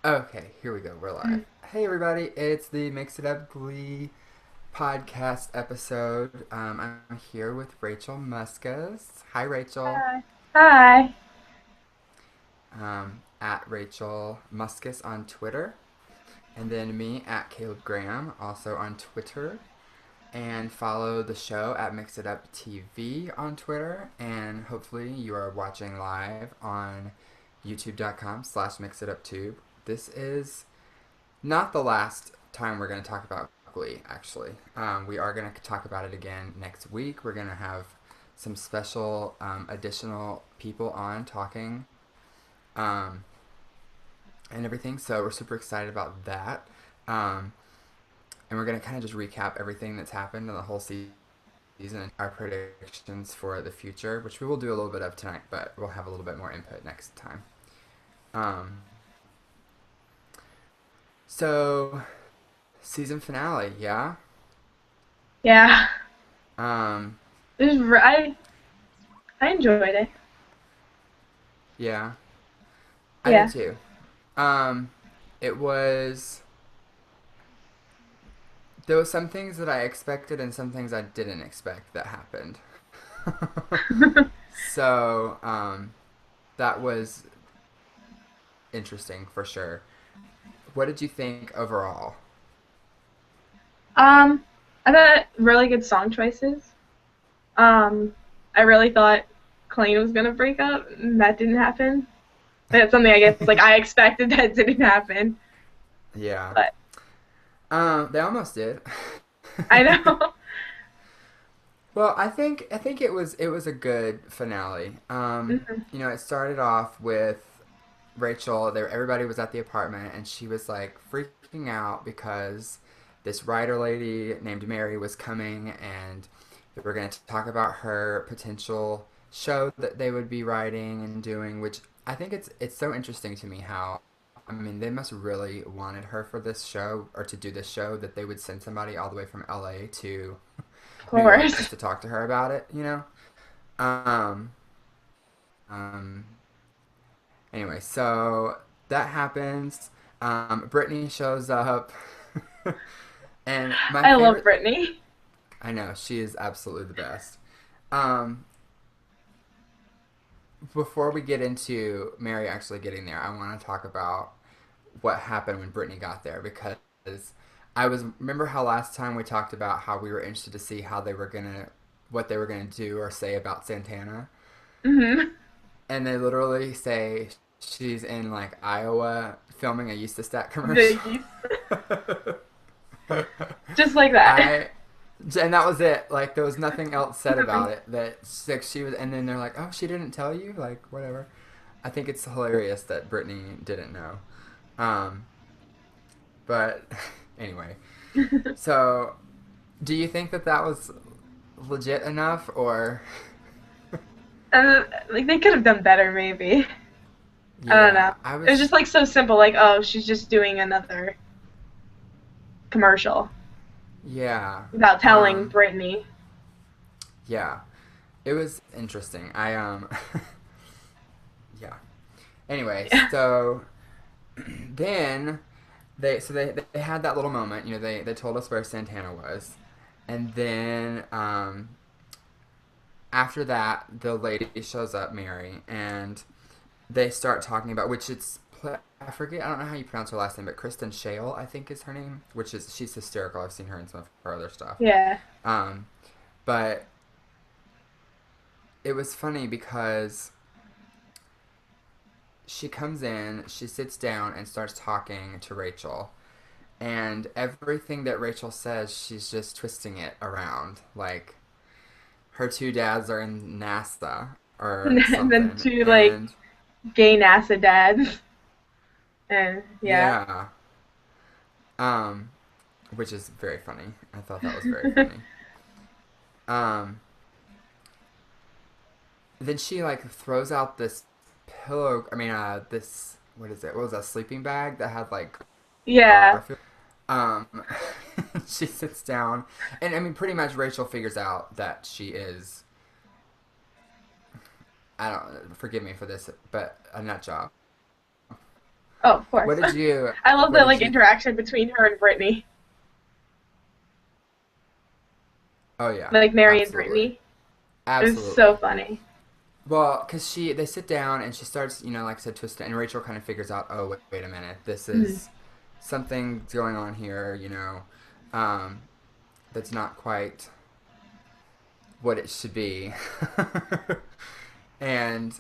Okay, here we go. We're live. Hey, everybody. It's the Mix It Up Glee podcast episode. I'm here with Rachel Muscas. Hi, Rachel. Hi. Hi. At Rachel Muscas on Twitter. And then me at Caleb Graham, also on Twitter. And follow the show at Mix It Up TV on Twitter. And hopefully you are watching live on youtube.com/mixituptube. This is not the last time we're going to talk about Glee, actually. We are going to talk about it again next week. We're going to have some special additional people on talking um, and everything. So we're super excited about that. Um, and we're going to kind of just recap everything that's happened in the whole season and our predictions for the future, which we will do a little bit of tonight, but we'll have a little bit more input next time. Um, so, season finale, yeah? Yeah. Um, I enjoyed it. yeah, I did Yeah. too. Um, it was there was some things that I expected and some things I didn't expect that happened. So, that was interesting for sure. What did you think overall? um, I thought really good song choices. Um, I really thought Colleen was gonna break up, and that didn't happen. That's something I guess like I expected that didn't happen, Yeah. but They almost did. I know. Well, I think it was a good finale. Mhm. It started off with Rachel. Everybody was at the apartment, and she was like freaking out because this writer lady named Mary was coming, and they were going to talk about her potential show that they would be writing and doing. Which I think it's so interesting to me how. I mean, they must really wanted her for this show or to do this show that they would send somebody all the way from LA to Of New York just course. to talk to her about it. Um, um, anyway, so that happens. Brittany shows up, and my I love favorite. Brittany. I know she is absolutely the best. Um, before we get into Mary actually getting there, I want to talk about what happened when Brittany got there because I was remember how last time we talked about how we were interested to see how they were gonna what they were gonna do or say about Santana. Mhm. And they literally say she's in like Iowa filming a Eustistat commercial. The just like that. I and that was it. Like there was nothing else said about it. That like, she was, and then they're like, "Oh, she didn't tell you." Like whatever. I think it's hilarious that Brittany didn't know. Um, but anyway, so do you think that that was legit enough, or Like they could have done better, maybe. I don't know. yeah, I It was was just like so simple, like, oh, she's just doing another commercial yeah, without telling um, Brittany. yeah. It was interesting. Yeah. Anyway, Yeah. so then they had that little moment. They told us where Santana was, and then after that, the lady shows up, Mary, and they start talking about I forget. I don't know how you pronounce her last name, but Kristen Shale, I think is her name. Which is she's hysterical. I've seen her in some of her other stuff. Yeah. Um, but it was funny because she comes in, she sits down and starts talking to Rachel. And everything that Rachel says, she's just twisting it around. Like her two dads are in NASA or And then something. two like And gay NASA dads. And yeah. yeah, um, which is very funny. I thought that was very funny. Um, then she like throws out this pillow. I mean, this what is it? What was that sleeping bag that had like Yeah. Garfield? Um, she sits down, and I mean, pretty much Rachel figures out that she is. I don't forgive me for this, but a nut job. Oh, of What course. did you I love what the did like you interaction between her and Brittany, Oh yeah, like Mary and absolutely. Brittany. It was so Absolutely. funny. Well, because they sit down and she starts, like I said, twisting, and Rachel kind of figures out, oh, wait a minute, this Mhm. is something going on here, um, that's not quite what it should be. And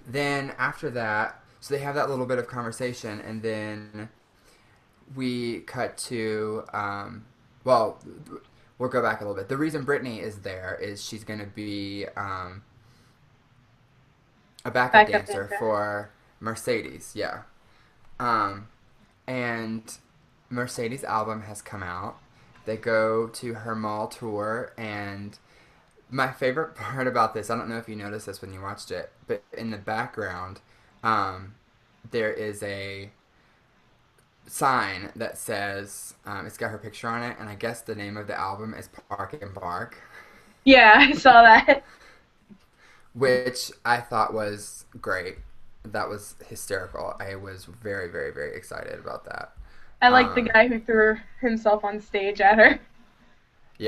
then after that, so they have that little bit of conversation, and then we cut to, well, we'll go back a little bit. The reason Brittany is there is she's going to be a backup Backup dancer dancer. for Mercedes, yeah. Um, and Mercedes' album has come out. They go to her mall tour, and my favorite part about this, I don't know if you noticed this when you watched it, but in the background, um, there is a sign that says it's got her picture on it, and I guess the name of the album is Park and Bark, Yeah, I saw that. which I thought was great. That was hysterical. I was very, very, very excited about that. I like the Um, guy who threw himself on stage at her.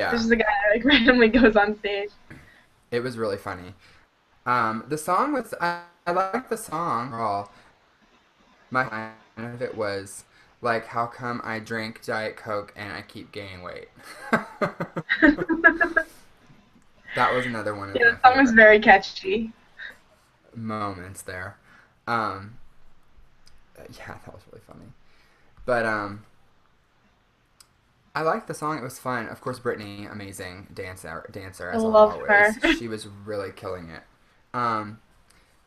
There's yeah, just a guy that like randomly goes on stage. it was really funny. The song was I liked the song overall. My line of it was like, "How come I drink Diet Coke and I keep gaining weight?" That was another one of Yeah, my the song was favorite very catchy. moments there. Um, yeah, that was really funny. But I liked the song. It was fun. Of course, Brittany, amazing dancer I as love her. always. She was really killing it. Um,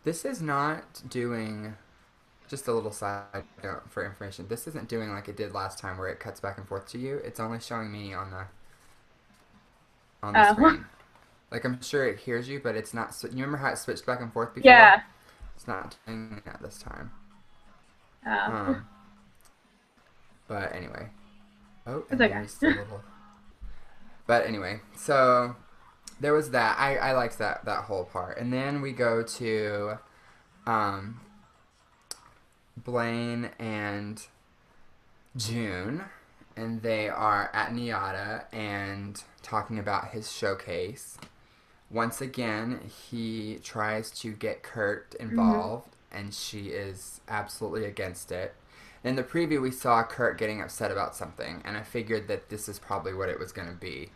this is not doing. Just a little side note for information. This isn't doing like it did last time, where it cuts back and forth to you. It's only showing me on the Oh, screen. Like I'm sure it hears you, but it's not. You remember how it switched back and forth before? yeah. It's not doing that this time. Oh, Um, but anyway. Oh, it's and okay. there's the little. But anyway, so there was that. I liked that whole part, and then we go to um, Blaine and June, and they are at Niata and talking about his showcase. Once again, he tries to get Kurt Hmm. involved, and she is absolutely against it. In the preview, we saw Kurt getting upset about something, and I figured that this is probably what it was going to be.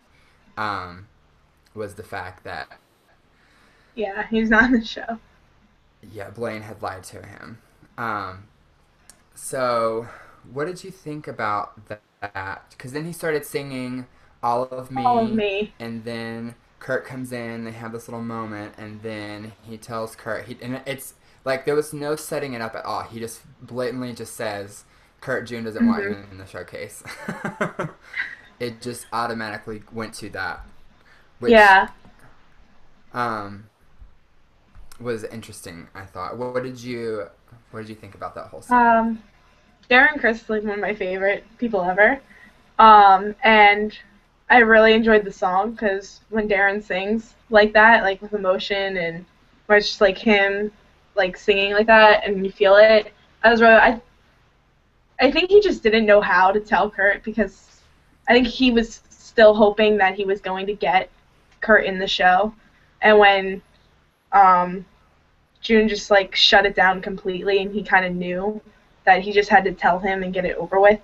Um, was the fact that Yeah, he's not in the show. yeah, Blaine had lied to him. Um, so, what did you think about that? Because then he started singing "All of All of Me," me. and then Kurt comes in. They have this little moment, and then he tells Kurt, and it's like there was no setting it up at all. He just blatantly just says, "Kurt, June doesn't want you Hmm. in the showcase." It just automatically went to that, which Yeah. um, was interesting. I thought. What did you think about that whole scene? Um, Darren Criss is like one of my favorite people ever. And I really enjoyed the song because when Darren sings like that, like with emotion and where it's just like him like singing like that and you feel it, I think he just didn't know how to tell Kurt because I think he was still hoping that he was going to get Kurt in the show. And when um June just like shut it down completely and he kind of knew that he just had to tell him and get it over with.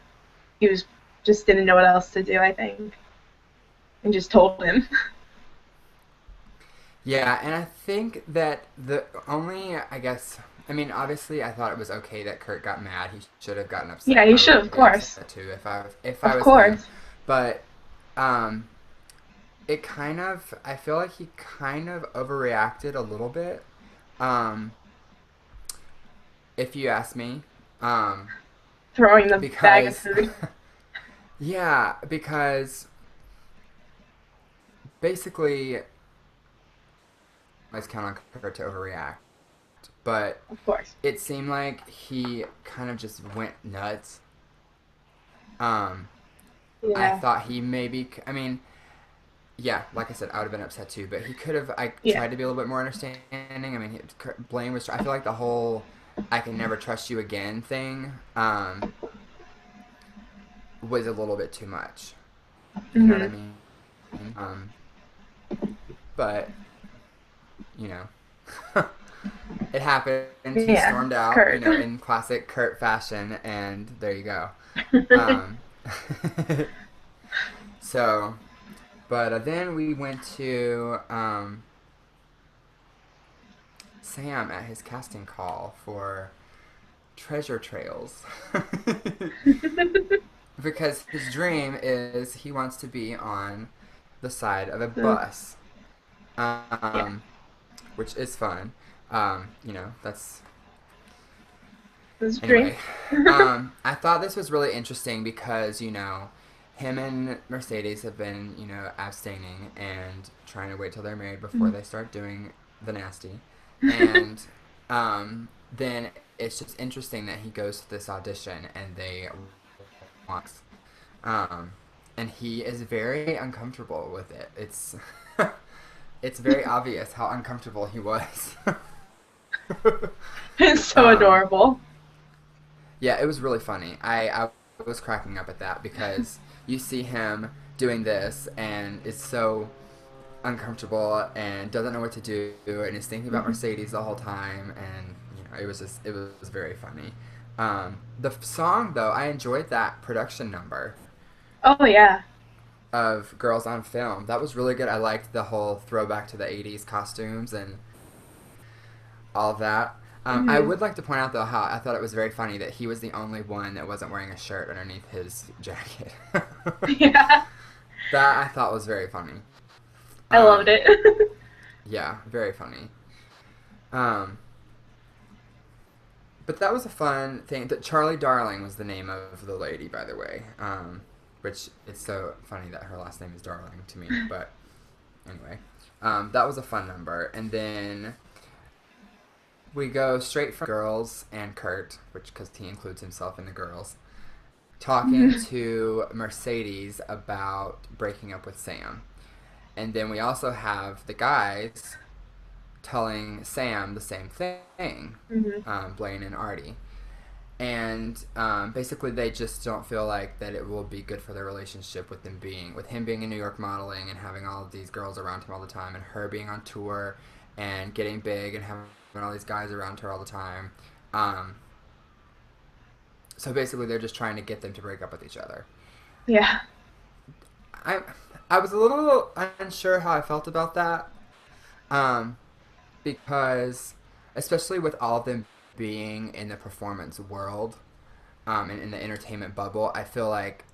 He was just didn't know what else to do, I think, and just told him. Yeah, and I think that the only, I guess, I mean, obviously, I thought it was okay that Kurt got mad. He should have gotten Yeah, upset. he I should, would of be course. upset too if I Of was him. course. But um, it kind of, I feel like he kind of overreacted a little bit. Um, if you ask me, um, Throwing the bag of because food. because basically, I was count on Kurt to overreact, but Of course. it seemed like he kind of just went nuts. Um, I Yeah. thought he maybe. I mean, yeah, like I said, I would have been upset too. But he could have. I Yeah. tried to be a little bit more understanding. I mean, Blaine was. I feel like the whole I can never trust you again thing was a little bit too much. You know what I Mhm. mean? But you know, it happened. He Yeah, stormed it's out, Kurt. in classic Kurt fashion, and there you go. Um, so, but then we went to Sam at his casting call for Treasure Trails. Because his dream is he wants to be on the side of a So, bus, yeah. um, which is fun. That's This dream. anyway. I thought this was really interesting because him and Mercedes have been abstaining and trying to wait till they're married before they start doing the nasty, and then it's just interesting that he goes to this audition and they want um, and he is very uncomfortable with it. It's very obvious how uncomfortable he was. It's so um, adorable. yeah, it was really funny. I was cracking up at that because you see him doing this and it's so uncomfortable and doesn't know what to do and is thinking about Mercedes the whole time, and it was very funny. The song though, I enjoyed that production number Oh yeah. of Girls on Film. That was really good. I liked the whole throwback to the 80s costumes and all of that. I Mhm. would like to point out, though, how I thought it was very funny that he was the only one that wasn't wearing a shirt underneath his jacket. Yeah. That I thought was very funny. I loved Um, it. yeah, very funny. Um, but that was a fun thing. That Charlie Darling was the name of the lady, by the way. Which it's so funny that her last name is Darling to me. But anyway, that was a fun number. And then we go straight from girls and Kurt, which because he includes himself in the girls, talking to Mercedes about breaking up with Sam. And then we also have the guys telling Sam the same thing, Mhm. Blaine and Artie. And basically, they just don't feel like that it will be good for their relationship with him being in New York modeling and having all of these girls around him all the time, and her being on tour and getting big and having all these guys around her all the time. Um, so basically, they're just trying to get them to break up with each other. Yeah. I I was a little unsure how I felt about that, um, because especially with all of them being in the performance world, and in the entertainment bubble, I feel like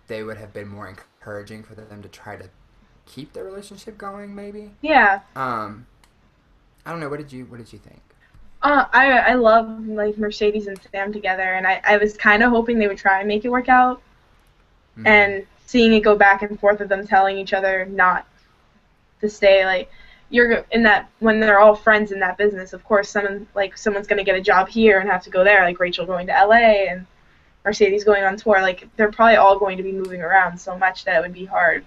they would have been more encouraging for them to try to keep their relationship going. Maybe. Yeah. Um, I don't know. What did you think? I love like Mercedes and Sam together, and I was kind of hoping they would try and make it work out, Mm-hmm. and seeing it go back and forth of them telling each other not to stay. Like you're in that when they're all friends in that business. Of course, someone's gonna get a job here and have to go there. Like Rachel going to LA and Mercedes going on tour. Like they're probably all going to be moving around so much that it would be hard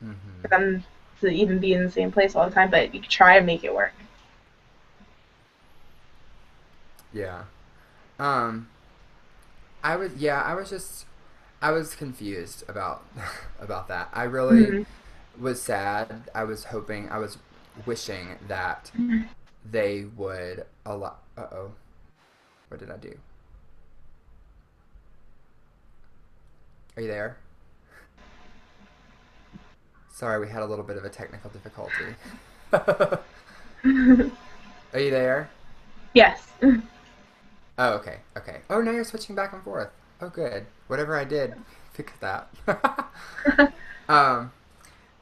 for Mm-hmm. them to even be in the same place all the time. But you could try and make it work. Yeah. Um, I was confused about about that. I really Mm-hmm. was sad. I was wishing that they would allow. Uh oh, what did I do? Are you there? Sorry, we had a little bit of a technical difficulty. Are you there? Yes. Oh, okay, okay. Oh, now you're switching back and forth. Oh, good. Whatever I did, fix that. um.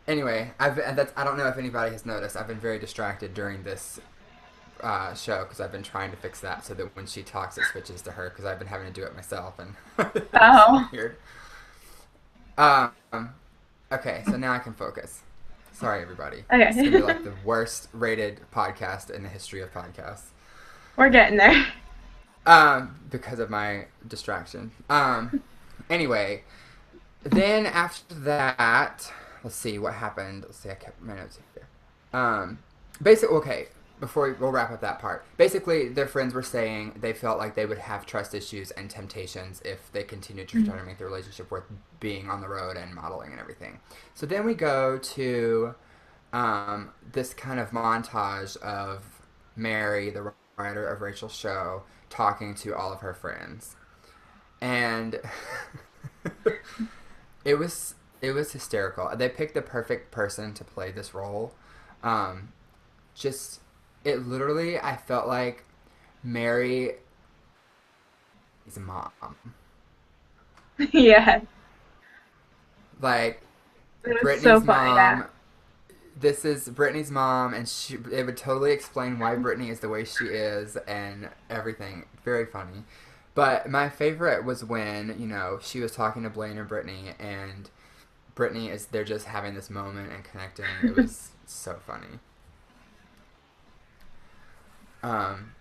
Anyway, I don't know if anybody has noticed. I've been very distracted during this show because I've been trying to fix that so that when she talks, it switches to her because I've been having to do it myself, and it's so Oh. weird. Um. Okay, so now I can focus. Sorry, everybody. This is gonna be Okay. like the worst rated podcast in the history of podcasts. We're getting there. Because of my distraction. Anyway, then after that, let's see what happened. Let's see, I kept my notes here. Basically, okay. we'll wrap up that part. Basically, their friends were saying they felt like they would have trust issues and temptations if they continued to try to make the relationship worth being on the road and modeling and everything. So then we go to this kind of montage of Mary, the writer of Rachel's show, talking to all of her friends, and it was hysterical. They picked the perfect person to play this role. Um, just it literally, I felt like Mary is a mom. Yeah, Like it was so Brittany's funny. Yeah. mom. This is Brittany's mom, and it would totally explain why Brittany is the way she is and everything. Very funny. But my favorite was when, she was talking to Blaine and Brittany, and they're just having this moment and connecting. It was so funny. Um,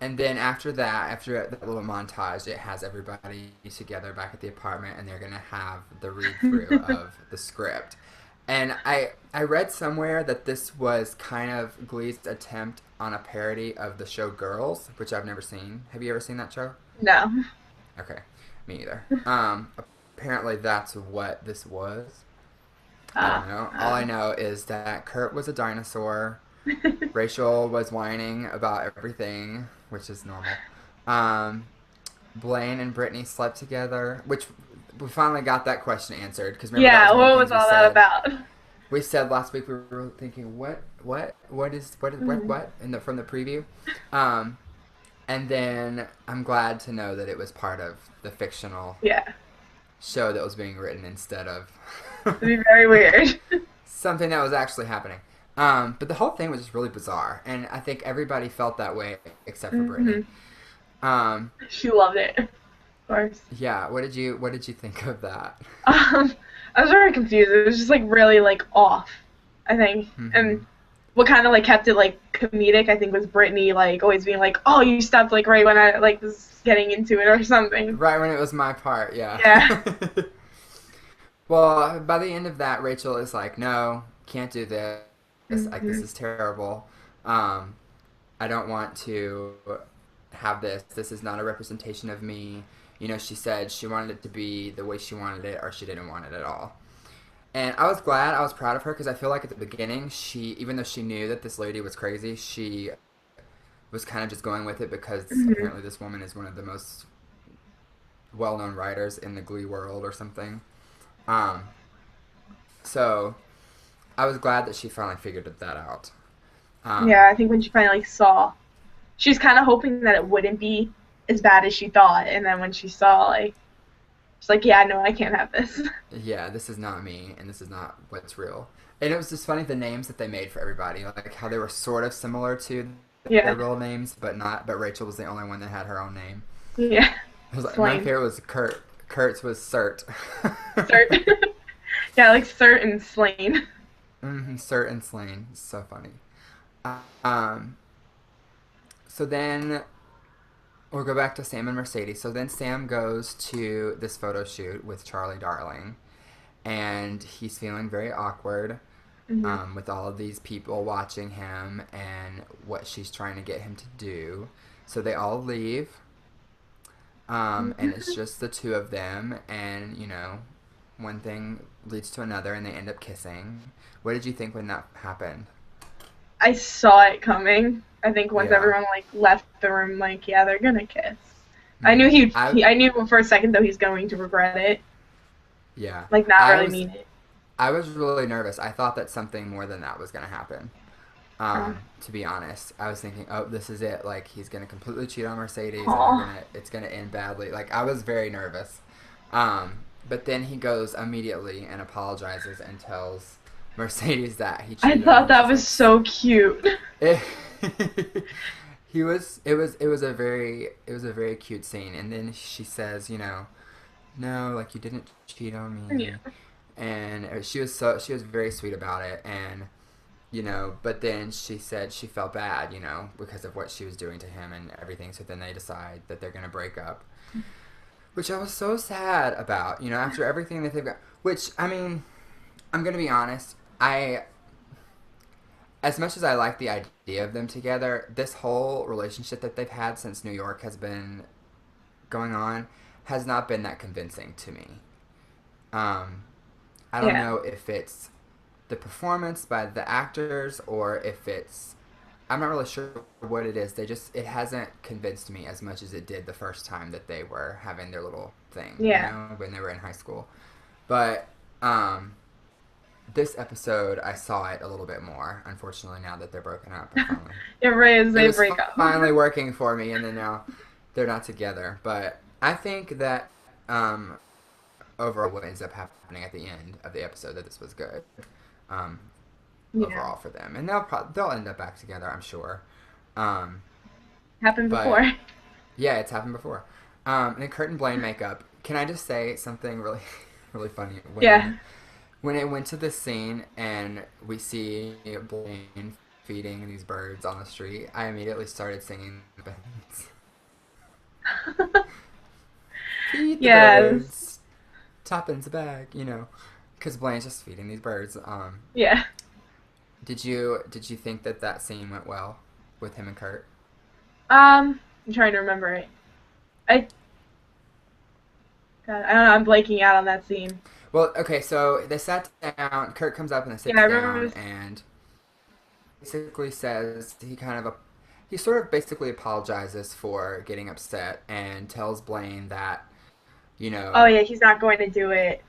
and then after that little montage, it has everybody together back at the apartment, and they're gonna have the read through of the script. And I read somewhere that this was kind of Glee's attempt on a parody of the show Girls, which I've never seen. Have you ever seen that show? No. Okay, me either. Apparently that's what this was. I Uh, don't know. All I uh. know is that Kurt was a dinosaur. Rachel was whining about everything, which is normal. Um, Blaine and Brittany slept together, which we finally got that question answered. Because remember, that Yeah, was one of the what was things we all that said. about? We said last week we were thinking, Mhm. what from the preview, um, and then I'm glad to know that it was part of the fictional Yeah, show that was being written instead of it'd be very weird. something that was actually happening. But the whole thing was just really bizarre, and I think everybody felt that way except for Brittany. Hmm. Um, She loved it, of course. yeah, what did you think of that? Um, I was very confused. It was just like really like off, I think. Hmm. And what kind of like kept it like comedic, I think, was Brittany like always being like, "Oh, you stopped like right when I like was getting into it or something." Right when it was my part, yeah. Yeah. Well, by the end of that, Rachel is like, "No, can't do this. Like, this Hmm. is terrible. Um, I don't want to have this. This is not a representation of me." She said she wanted it to be the way she wanted it, or she didn't want it at all. And I was glad, I was proud of her because I feel like at the beginning, even though she knew that this lady was crazy, she was kind of just going with it because Hmm. apparently this woman is one of the most well-known writers in the Glee world or something. Um, so I was glad that she finally figured that out. Um, Yeah, I think when she finally saw, she was kind of hoping that it wouldn't be as bad as she thought, and then when she saw, like, she's like, "Yeah, no, I can't have this." yeah, this is not me, and this is not what's real. And it was just funny the names that they made for everybody, like how they were sort of similar to Yeah, their real names, but not. But Rachel was the only one that had her own name. yeah, My Slane, favorite was Kurt. Kurt's was Cert. Cert, yeah, like Cert and Slane. Cert and Slain. So funny. Um, so then we'll go back to Sam and Mercedes. So then Sam goes to this photo shoot with Charlie Darling, and he's feeling very awkward Hmm. with all of these people watching him and what she's trying to get him to do. So they all leave, and it's just the two of them, and one thing leads to another, and they end up kissing. What did you think when that happened? I saw it coming. I think once Yeah. everyone like left the room, like, yeah, they're gonna kiss. I knew Hmm. I I knew for a second though he's going to regret it, Yeah. like not I really was mean it. I was really nervous. I thought that something more than that was gonna happen. Uh, To be honest, I was thinking, oh, this is it. Like he's gonna completely cheat on Mercedes, and Aw. it's gonna end badly. Like I was very nervous. But then he goes immediately and apologizes and tells Mercedes that he I cheated on her. thought And that she's was like, so cute. it, he was. It was a very cute scene. And then she says, no, like you didn't cheat on Yeah. me, and she was very sweet about it, and but then she said she felt bad, because of what she was doing to him and everything. So then they decide that they're gonna break up, which I was so sad about. After everything that they've got. Which I mean, I'm gonna be honest. as much as I like the idea of them together, this whole relationship that they've had since New York has been going on has not been that convincing to me. Um, I don't Yeah. know if it's the performance by the actors or if it's I'm not really sure what it is. It hasn't convinced me as much as it did the first time that they were having their little thing, Yeah. when they were in high school. But um, this episode, I saw it a little bit more. Unfortunately, now that they're broken up, It raised it they was break up. finally working for me, and then now they're not together. But I think that overall, what ends up happening at the end of the episode, that this was good. Um, Yeah. Overall for them, and they'll end up back together, I'm sure. Um, Happened but before. yeah, it's happened before. And Kurt and Blaine make up. Can I just say something really, really funny? Yeah. When it went to this scene and we see Blaine feeding these birds on the street, I immediately started singing the birds. Feed the Yes. birds, Toppin's a bag, because Blaine's just feeding these birds. Yeah. Did you think that that scene went well with him and Kurt? I'm trying to remember it. I God, I don't know. I'm blanking out on that scene. Well, okay, so they sat down. Kurt comes up and they Yeah, sits I remember. down and basically says he sort of basically apologizes for getting upset and tells Blaine that you Oh know yeah, he's not going to do it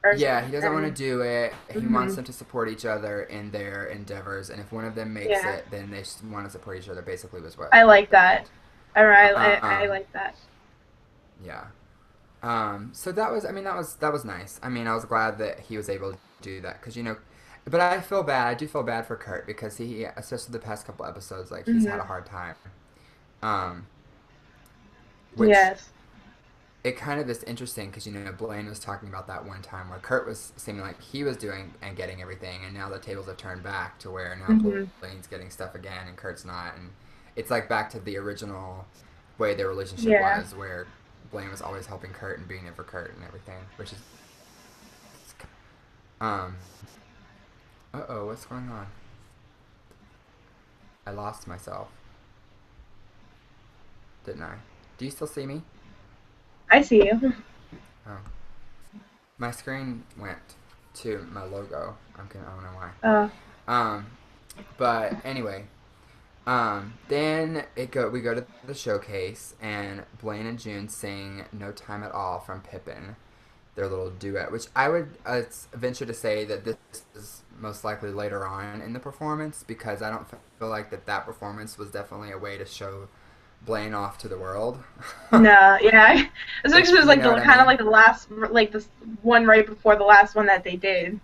or yeah, he something. doesn't want to do it. He wants Mhm. them to support each other in their endeavors, and if one of them makes Yeah, it, then they just want to support each other. Basically, was what I like that. happened. I Um, like that. yeah. So that was nice. I mean, I was glad that he was able to do that because but I do feel bad for Kurt because especially the past couple episodes, like he's had Mhm. a hard time. Um, which Yes. it kind of is interesting because Blaine was talking about that one time where Kurt was seeming like he was doing and getting everything, and now the tables have turned back to where now Mhm. Blaine's getting stuff again and Kurt's not, and it's like back to the original way their relationship Yeah. was, where Blaine was always helping Kurt and being there for Kurt and everything, which is um. What's going on? I lost myself, didn't I? Do you still see me? I see you. Oh, my screen went to my logo. I don't know why. Uh, Um, but anyway, then we go to the showcase and Blaine and June sing "No Time at All" from Pippin, their little duet, which I would venture to say that this is most likely later on in the performance because I don't feel like that performance was definitely a way to show Blaine off to the world. no, yeah. Especially If it was you like know the what I kind of mean. like the last, like this one right before the last one that they did.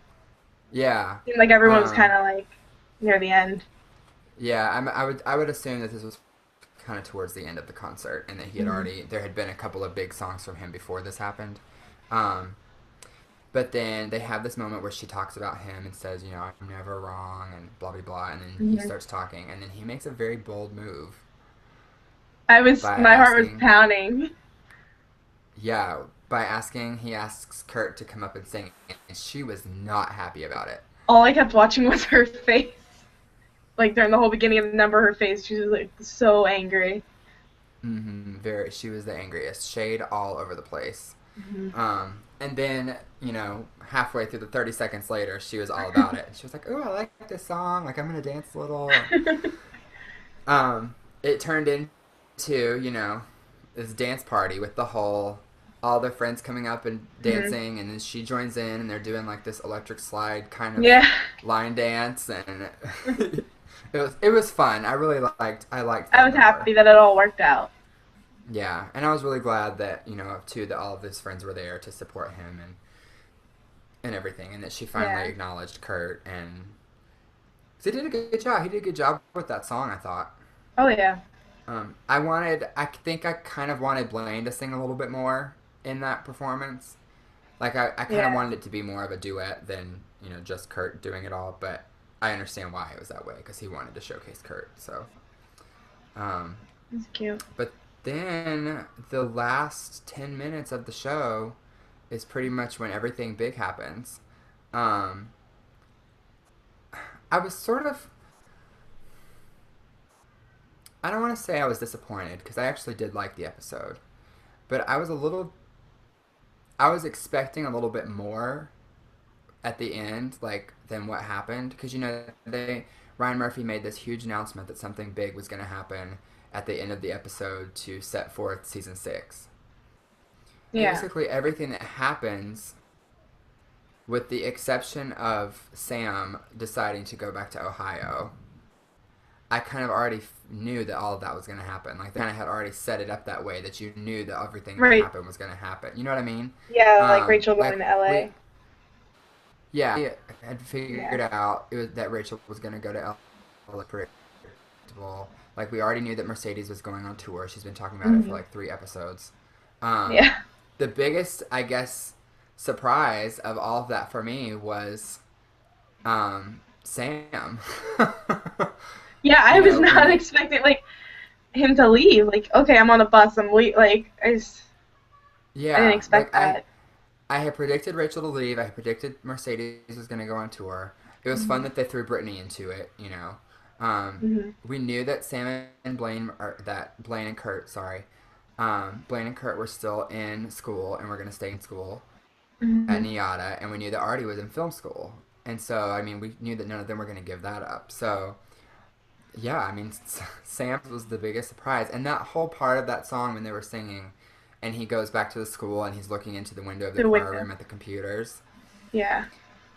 Yeah. Seemed like everyone was kind Um, of like near the end. yeah, I would assume that this was kind of towards the end of the concert and that Mhm. there had been a couple of big songs from him before this happened. Um, But then they have this moment where she talks about him and says, I'm never wrong and blah, blah, blah. And then he Mhm. starts talking. And then he makes a very bold move by My heart was asking, pounding. yeah, he asks Kurt to come up and sing. And she was not happy about it. All I kept watching was her face. Like during the whole beginning of the number, her face, she was like so angry. She was the angriest. Shade all over the place. Mhm. And then, halfway through the 30 seconds later, she was all about it. She was like, oh, I like this song. Like, I'm going to dance a little. It turned into this dance party with all their friends coming up and Mhm. dancing, and then she joins in, and they're doing like this electric slide kind of Yeah, line dance, and it was fun. I liked I that was number. happy that it all worked out. Yeah, and I was really glad that too that all of his friends were there to support him and everything, and that she finally Yeah. acknowledged Kurt and 'cause he did a good job. He did a good job with that song, I thought. Oh yeah. I think I kind of wanted Blaine to sing a little bit more in that performance. Like, I kind of Yeah. wanted it to be more of a duet than, just Kurt doing it all, but I understand why it was that way, because he wanted to showcase Kurt, so. Um, It's cute. but then the last 10 minutes of the show is pretty much when everything big happens. Um, I was sort of I don't want to say I was disappointed because I actually did like the episode, but I was expecting a little bit more at the end, like than what happened, because they Ryan Murphy made this huge announcement that something big was going to happen at the end of the episode to set forth season 6. Yeah. Basically, everything that happens, with the exception of Sam deciding to go back to Ohio, I kind of already knew that all of that was going to happen. Like, they kind of had already set it up that way that you knew that everything that Right. happened was going to happen. You know what I mean? Yeah, like Rachel going Like, to we, LA. yeah, we had Yeah. figured out that Rachel was going to go to LA, predictable. Like, we already knew that Mercedes was going on tour. She's been talking about it for Hmm. like 3 episodes. Um, Yeah. the biggest, I guess, surprise of all of that for me was Sam. Yeah, I you was know, we not knew. expecting like him to leave. Like, okay, I'm on a bus. I'm wait. Like, I didn't Yeah, expect like that. I had predicted Rachel to leave. I had predicted Mercedes was going to go on tour. It was fun Hmm. that they threw Brittany into it. Um, Hmm. we knew that Sam and Blaine, or that Blaine and Kurt, sorry, Blaine and Kurt were still in school and were going to stay in school at Hmm. NIADA, and we knew that Artie was in film school. And so, I mean, we knew that none of them were going to give that up. So, yeah, I mean, Sam's was the biggest surprise. And that whole part of that song when they were singing, and he goes back to the school and he's looking into the window of the The choir window. room at the computers. Yeah,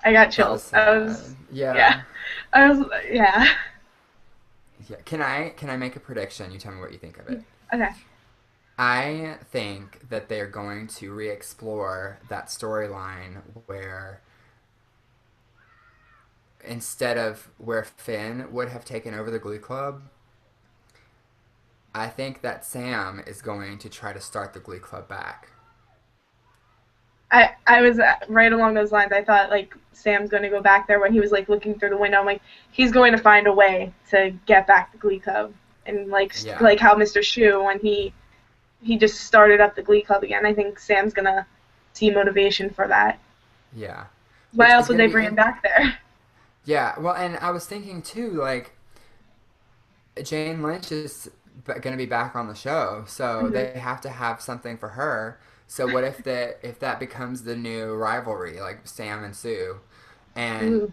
I got That was chills. I was, sad. yeah, Yeah. I was, yeah. Yeah. Can I make a prediction? You tell me what you think of it. Okay. I think that they're going to re-explore that storyline where instead of where Finn would have taken over the Glee Club, I think that Sam is going to try to start the Glee Club back. I was right along those lines. I thought like Sam's going to go back there when he was like looking through the window. I'm like, he's going to find a way to get back the Glee Club, and Yeah. like how Mr. Shu when he just started up the Glee Club again. I think Sam's gonna see motivation for that. Yeah. Why Which is else would going they to be bring him back there? yeah, well, and I was thinking too, like Jane Lynch is going to be back on the show, so Hmm. they have to have something for her. So what if that becomes the new rivalry, like Sam and Sue, and Ooh.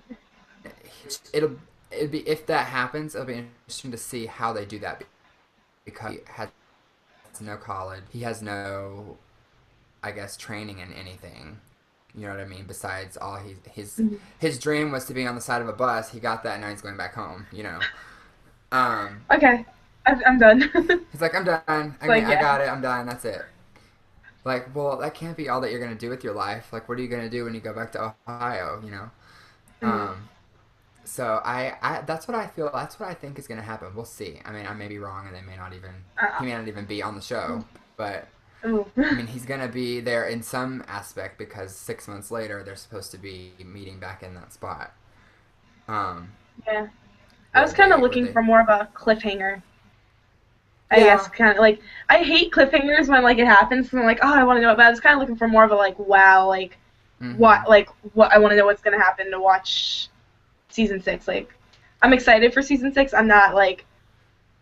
it'll it'll be if that happens, it'll be interesting to see how they do that because he has no college, he has no, I guess, training in anything. You know what I mean? Besides all Mhm. his dream was to be on the side of a bus. He got that, and now he's going back home. Um, Okay, I'm done. he's like, I'm done. It's I mean, like I yeah. got it. I'm done. That's it. Like, well, that can't be all that you're gonna do with your life. Like, what are you gonna do when you go back to Ohio? Mm. Um, so I that's what I feel. That's what I think is gonna happen. We'll see. I mean, I may be wrong, and Uh, he may not even be on the show. But ooh. I mean, he's gonna be there in some aspect because 6 months later they're supposed to be meeting back in that spot. Um, Yeah. I was kind of where looking they, for more of a cliffhanger. I guess yeah, kind of like I hate cliffhangers when like it happens and I'm like, oh, I want to know. But I was kind of looking for more of a like, wow, mm-hmm, like what I want to know what's gonna happen to watch season 6. Like, I'm excited for season 6. I'm not like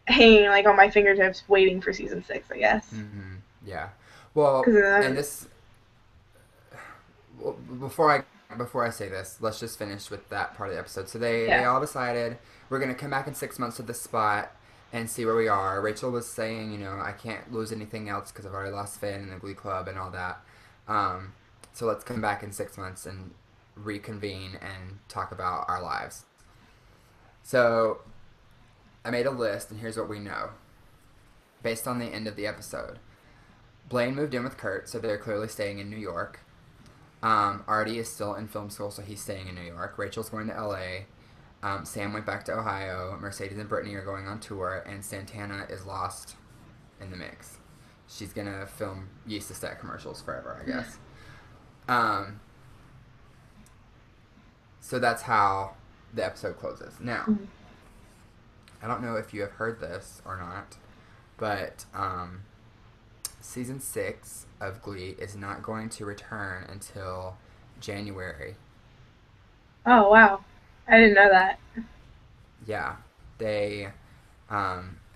hanging like on my fingertips waiting for season 6. I guess mm-hmm, yeah. Well, because and this well, before I say this, let's just finish with that part of the episode. So they yeah. all decided we're gonna come back in 6 months to this spot and see where we are. Rachel was saying, I can't lose anything else because I've already lost Finn and the Glee Club and all that. Um, so let's come back in 6 months and reconvene and talk about our lives. So I made a list, and here's what we know based on the end of the episode. Blaine moved in with Kurt, so they're clearly staying in New York. Artie is still in film school, so he's staying in New York. Rachel's going to LA. Sam went back to Ohio. Mercedes and Brittany are going on tour, and Santana is lost in the mix. She's gonna film Yeast to Set commercials forever, I guess. Um, so that's how the episode closes. Now, Mhm. I don't know if you have heard this or not, but season 6 of Glee is not going to return until January. Oh wow, I didn't know that. Yeah, they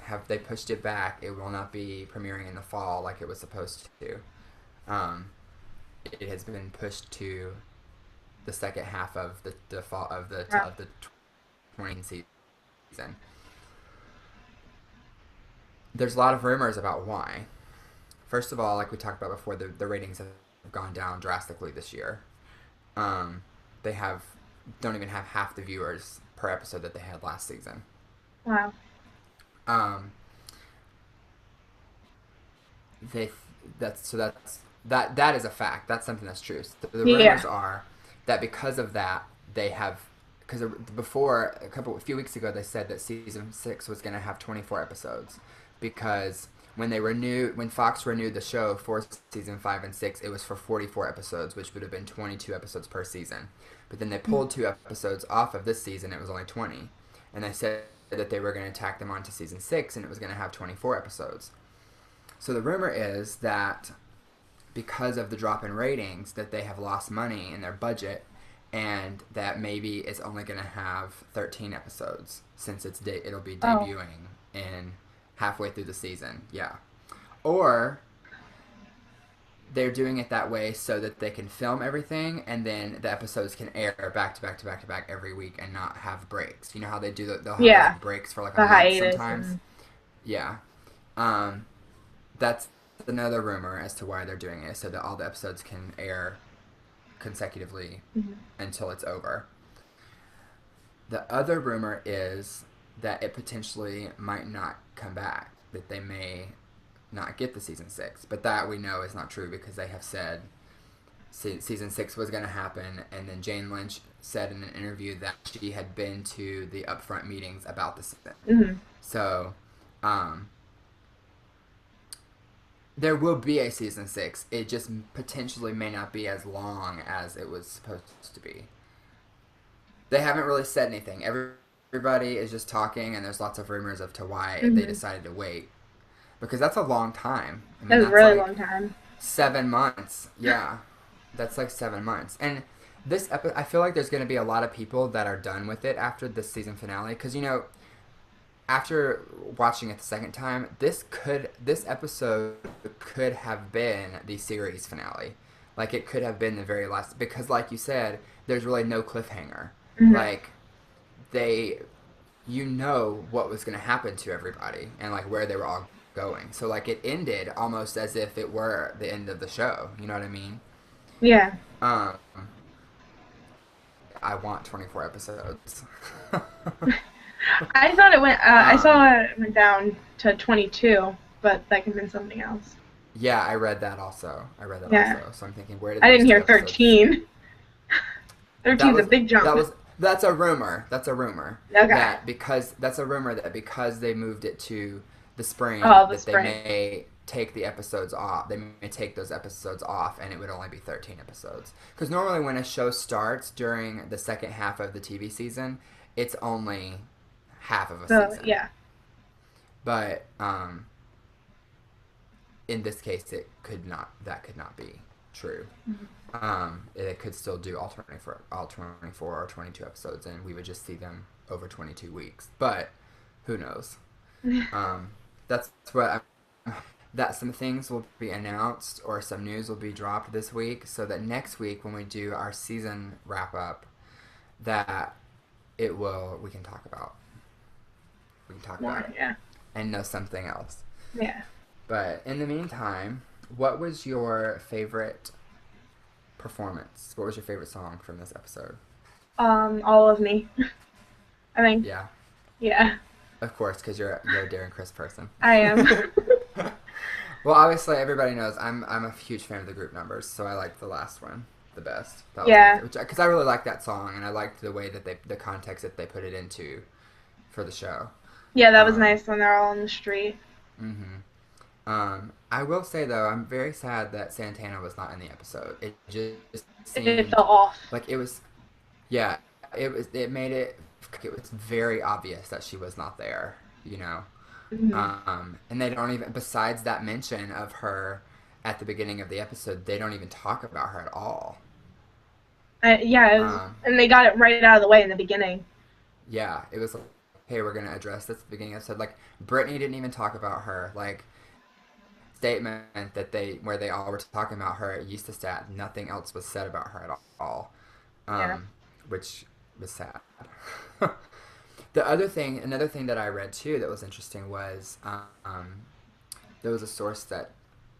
have they pushed it back. It will not be premiering in the fall like it was supposed to. Um, it has been pushed to the second half of the fall Wow. of the 20 season. There's a lot of rumors about why. First of all, like we talked about before, the ratings have gone down drastically this year. Um, they have don't even have half the viewers per episode that they had last season. Wow. Um, they that's so that's that is a fact. That's something that's true. So the Yeah. rumors are that because of that, they have because before a few weeks ago they said that season 6 was going to have 24 episodes because when Fox renewed the show for season 5 and 6, it was for 44 episodes, which would have been 22 episodes per season. But then they pulled 2 episodes off of this season. It was only 20, and they said that they were going to tack them onto season 6, and it was going to have 24 episodes. So the rumor is that because of the drop in ratings, that they have lost money in their budget, and that maybe it's only going to have 13 episodes since it'll be Oh. debuting in halfway through the season. Yeah. Or they're doing it that way so that they can film everything and then the episodes can air back to back to back to back every week and not have breaks. You know how they do they'll have those Yeah. breaks for like a The month hiatus sometimes. and. Yeah. Um, that's another rumor as to why they're doing it, so that all the episodes can air consecutively Mhm. until it's over. The other rumor is that it potentially might not come back, that they may not get the season 6, but that we know is not true because they have said season 6 was going to happen, and then Jane Lynch said in an interview that she had been to the upfront meetings about the season. Mhm. So, um, there will be a season 6. It just potentially may not be as long as it was supposed to be. They haven't really said anything. Everybody is just talking, and there's lots of rumors of to why they Mhm. decided to wait because that's a long time. I That mean, was a that's really like long time. 7 months. Yeah, that's like 7 months. And I feel like there's going to be a lot of people that are done with it after this season finale because after watching it the second time, this episode could have been the series finale. Like it could have been the very last because like you said, there's really no cliffhanger. Mhm. Like they you know what was going to happen to everybody and like where they were all going. So like it ended almost as if it were the end of the show. You know what I mean? Yeah. Um I want 24 episodes. I thought it went. I um saw it went down to 22, but that could have been something else. Yeah, I read that also. I read that Yeah. also. So I'm thinking, where did I those didn't two hear episodes? 13. That 13's a was big jump. that was that's a rumor. That's a rumor Okay. that because that's a rumor that because they moved it to the spring, Oh, the that they spring. may take the episodes off. They may take those episodes off, and it would only be 13 episodes. Because normally, when a show starts during the second half of the TV season, it's only half of a So season. yeah. But in this case, it could not. That could not be true. It could still do all 24 or 22 episodes, and we would just see them over 22 weeks. But who knows? Um, that's what that some things will be announced or some news will be dropped this week, so that next week when we do our season wrap up, that we can talk about More. it Yeah. and know something else. Yeah. But in the meantime, what was your favorite performance? What was your favorite song from this episode? All of me. I think. Yeah, Yeah. of course, because you're a Darren Chris person. I am. Well, obviously, everybody knows I'm a huge fan of the group numbers, so I liked the last one the best. That was my Yeah. favorite because I really liked that song, and I liked the way that the context that they put it into for the show. Yeah, that was Um, nice when they're all in the street. hmm I will say though, I'm very sad that Santana was not in the episode. It just It seemed fell off. like it was, yeah, it made it was very obvious that she was not there. You know. Hmm. And they don't even, besides that mention of her at the beginning of the episode, they don't even talk about her at all. Yeah, it was, Um, and they got it right out of the way in the beginning. yeah, it was hey, we're gonna address this at the beginning of the episode. Like Brittany didn't even talk about her. Like statement that they where they all were talking about her at Eustistat, nothing else was said about her at all, Yeah. which was sad. Another thing that I read too that was interesting was there was a source that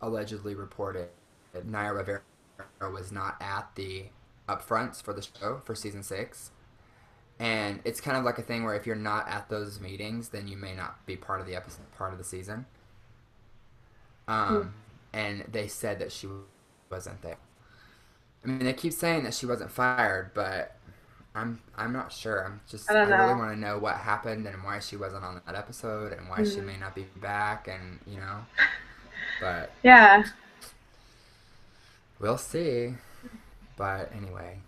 allegedly reported that Naya Rivera was not at the upfronts for the show for season 6. And it's kind of like a thing where if you're not at those meetings, then you may not be part of the episode, part of the season. Mm. Um, and they said that she wasn't there. I mean, they keep saying that she wasn't fired, but I'm not sure. I don't I really know. want to know what happened and why she wasn't on that episode and why she Mm. may not be back and but Yeah. we'll see. But anyway,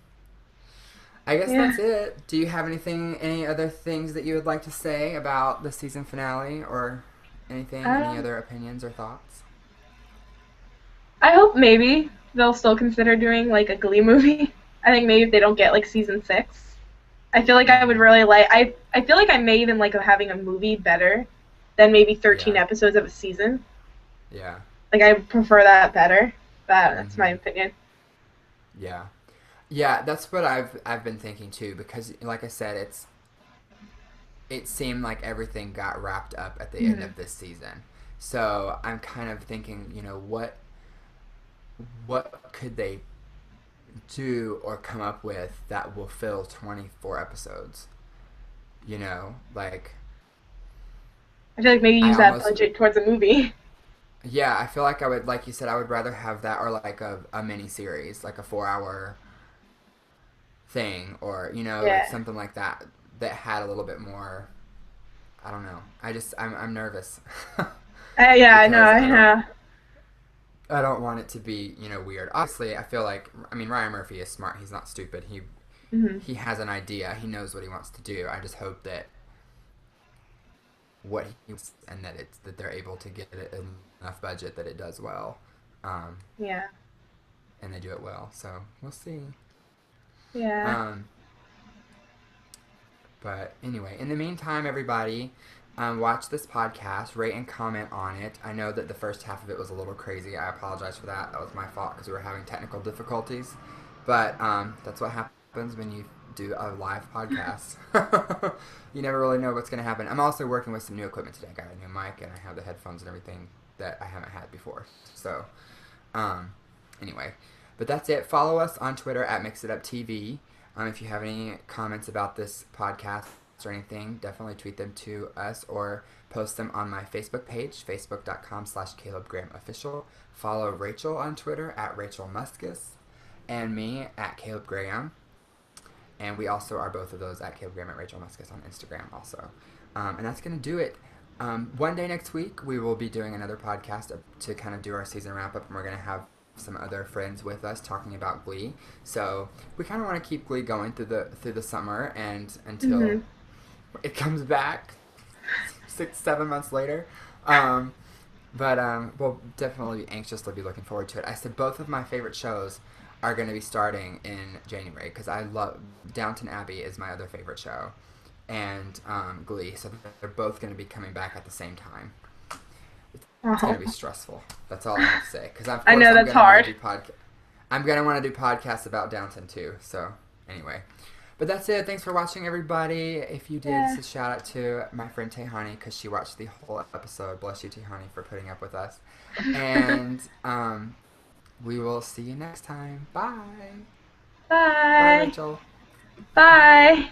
I guess Yeah. that's it. Do you have any other things that you would like to say about the season finale or anything? Any Um, other opinions or thoughts? I hope maybe they'll still consider doing like a Glee movie. I think maybe if they don't get like season 6, I feel like I would Mm-hmm. really like. I feel like I may even like having a movie better than maybe 13 Yeah. episodes of a season. Yeah. Like I prefer that better. But that's my Mm-hmm. opinion. Yeah. Yeah, that's what I've been thinking too because like I said it seemed like everything got wrapped up at the end Mm-hmm. of this season. So, I'm kind of thinking, what could they do or come up with that will fill 24 episodes? Like I feel like maybe I use that almost budget towards a movie. yeah, I feel like I would like you said I would rather have that or like a mini series, like a 4 hour thing or like Yeah. something like that that had a little bit more. I don't know. I'm nervous Yeah, I know. because I know. I don't want it to be weird. Obviously, I feel like I mean Ryan Murphy is smart. He's not stupid. Mm-hmm. He has an idea. He knows what he wants to do. I just hope that what he wants and that they're able to get it enough budget that it does well, um, Yeah. and they do it well. So we'll see. Yeah. Um, But anyway, in the meantime, everybody, watch this podcast, rate and comment on it. I know that the first half of it was a little crazy. I apologize for that. That was my fault because we were having technical difficulties. But that's what happens when you do a live podcast. You never really know what's going to happen. I'm also working with some new equipment today. I got a new mic and I have the headphones and everything that I haven't had before. So, um, anyway, but that's it. Follow us on Twitter at MixItUpTV. If you have any comments about this podcast or anything, definitely tweet them to us or post them on my Facebook page, facebook.com/CalebGrahamOfficial. Follow Rachel on Twitter at Rachel Muskus and me at Caleb Graham. And we also are both of those at Caleb Graham at Rachel Muskus on Instagram also. And that's going to do it. One day next week, we will be doing another podcast to kind of do our season wrap up, and we're going to have some other friends with us talking about Glee. So we kind of want to keep Glee going through the summer and until Mm-hmm. it comes back 6-7 months later. Um, but we'll definitely be anxiously be looking forward to it. I said both of my favorite shows are going to be starting in January because I love Downton Abbey is my other favorite show, and Glee. So they're both going to be coming back at the same time. It's going Oh, to be stressful. That's all I have to say. Because of I course know I'm that's going to want hard. to do podcast. I'm going to want to do podcasts about Downton too. So anyway, but that's it. Thanks for watching, everybody. If you did, Yeah. so shout out to my friend Tehani because she watched the whole episode. Bless you, Tehani, for putting up with us. And we will see you next time. Bye. Bye, Bye. Rachel. Bye.